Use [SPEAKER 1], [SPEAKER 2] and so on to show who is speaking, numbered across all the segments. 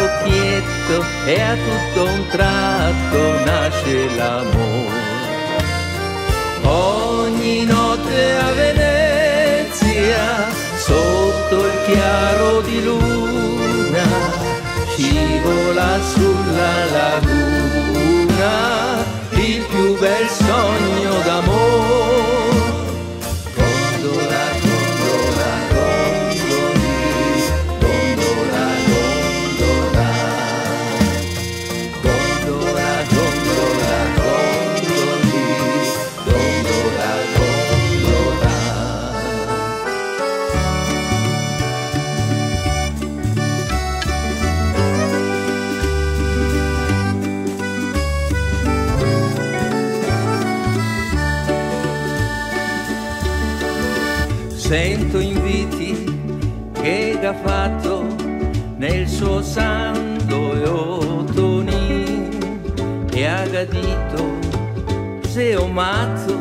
[SPEAKER 1] occhietto e a tutto un tratto nasce l'amore. Ogni notte a Venezia, sotto il chiaro di luna, scivola sulla laguna il più bel sogno d'amore. Gondola, gondola, gondoli, gondola, gondola, gondola, gondola, gondoli, gondola, gondola. Sento inviti che ha fatto nel suo santo e otonin e ha gadito se ho matto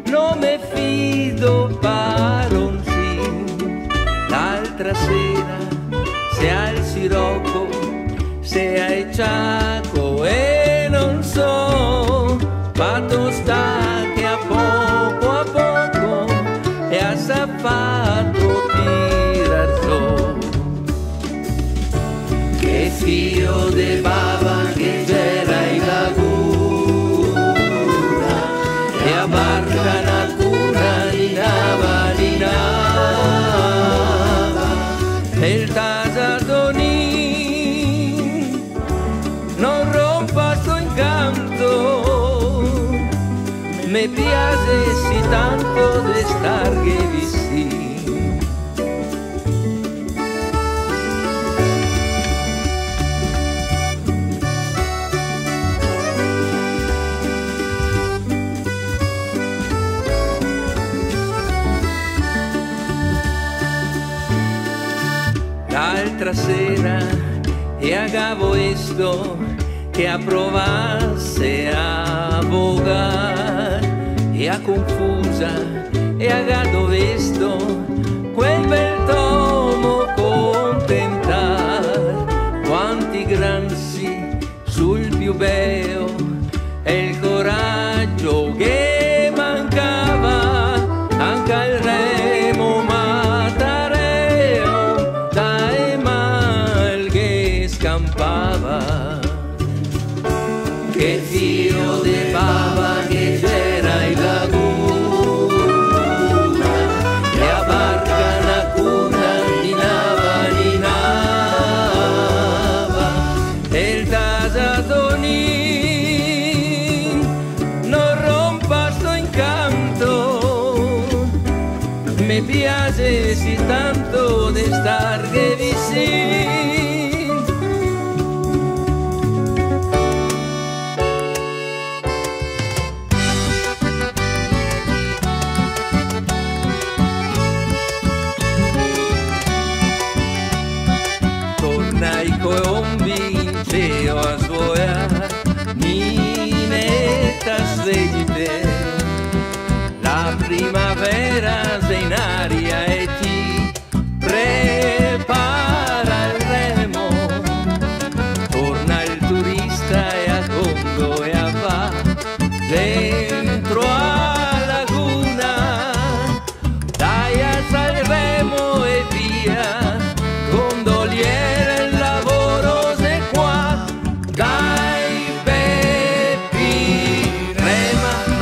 [SPEAKER 1] non me fido baronzin. L'altra sera se al sirocco se ai ciaco e non so fatto sta che a poco e ha saputo tirar so. Che fio de bava che c'era in laguna e a barca na cuna di nava e il tasatonin non rompa sto incanto. Me piace si tanto de star che vissi. L'altra sera e agavo esto che a provasse a bogar e a confusa e a gado vesto quel bel tomo contentar. Quanti granzi sul più beo e il coraggio che mancava anche al remo matareo dai mal che scampava. Che fio de bava che c'era in laguna e a barca na cuna di nava e il tasatonin non rompa sto incanto. Me piace si tanto de star che vicino. Combincio a svogliare minetta sveglite. La primavera sei in aria e ti prepara il remo. Torna il turista e a fondo e a va dentro a laguna. Dai alza il remo e via, gondoliere.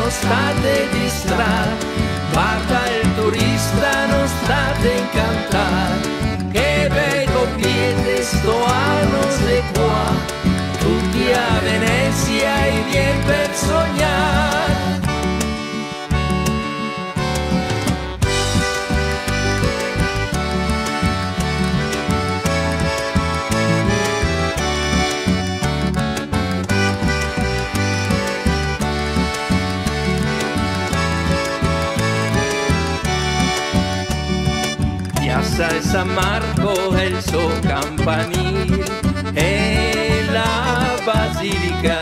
[SPEAKER 1] State distratti, guarda il turista, non state incantati, che bei coppiette sto a non se qua, tutti a Venezia e vien per sognare. Piazza de San Marco è il suo campanile e la basilica,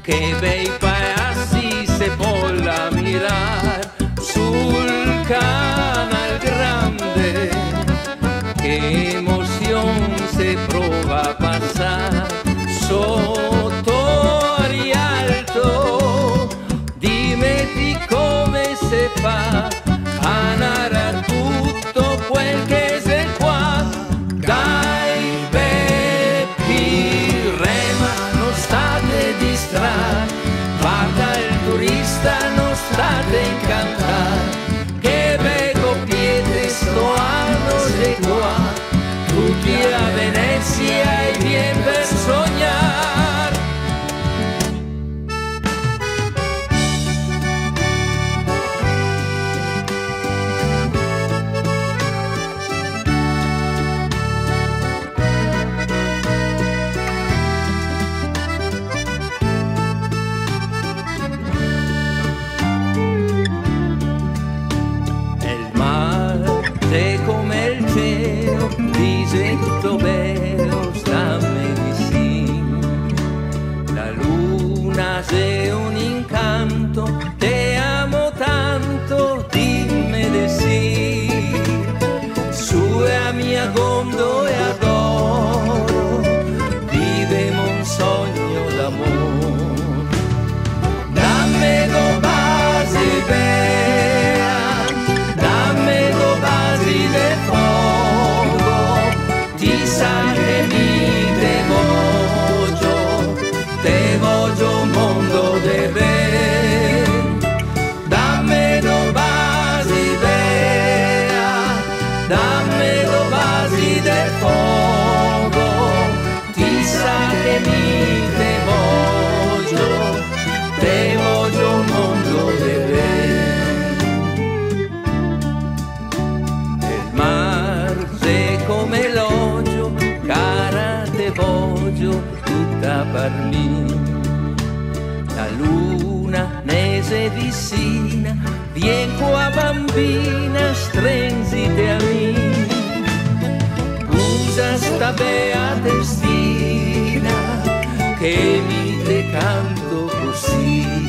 [SPEAKER 1] che bei paesi se polla mirar sul canal grande, che emozione se prova. sei un incanto, te amo tanto, dimmi di sì. Sue a mia gondo e adoro, vivemo un sogno d'amore. Dammi do basi bea, dammi do basi de fuoco, ti sa che mi te voglio mondo de ben. Dammi do basi bea, dammi do basi de fuoco, ti sa che mi te voglio mondo de ben. Il mar se come l'odio, cara te voglio tutta per me. La luna ne se vicina, vien qua bambina, strenzite a me. Usa sta bea testina che mi te canto così.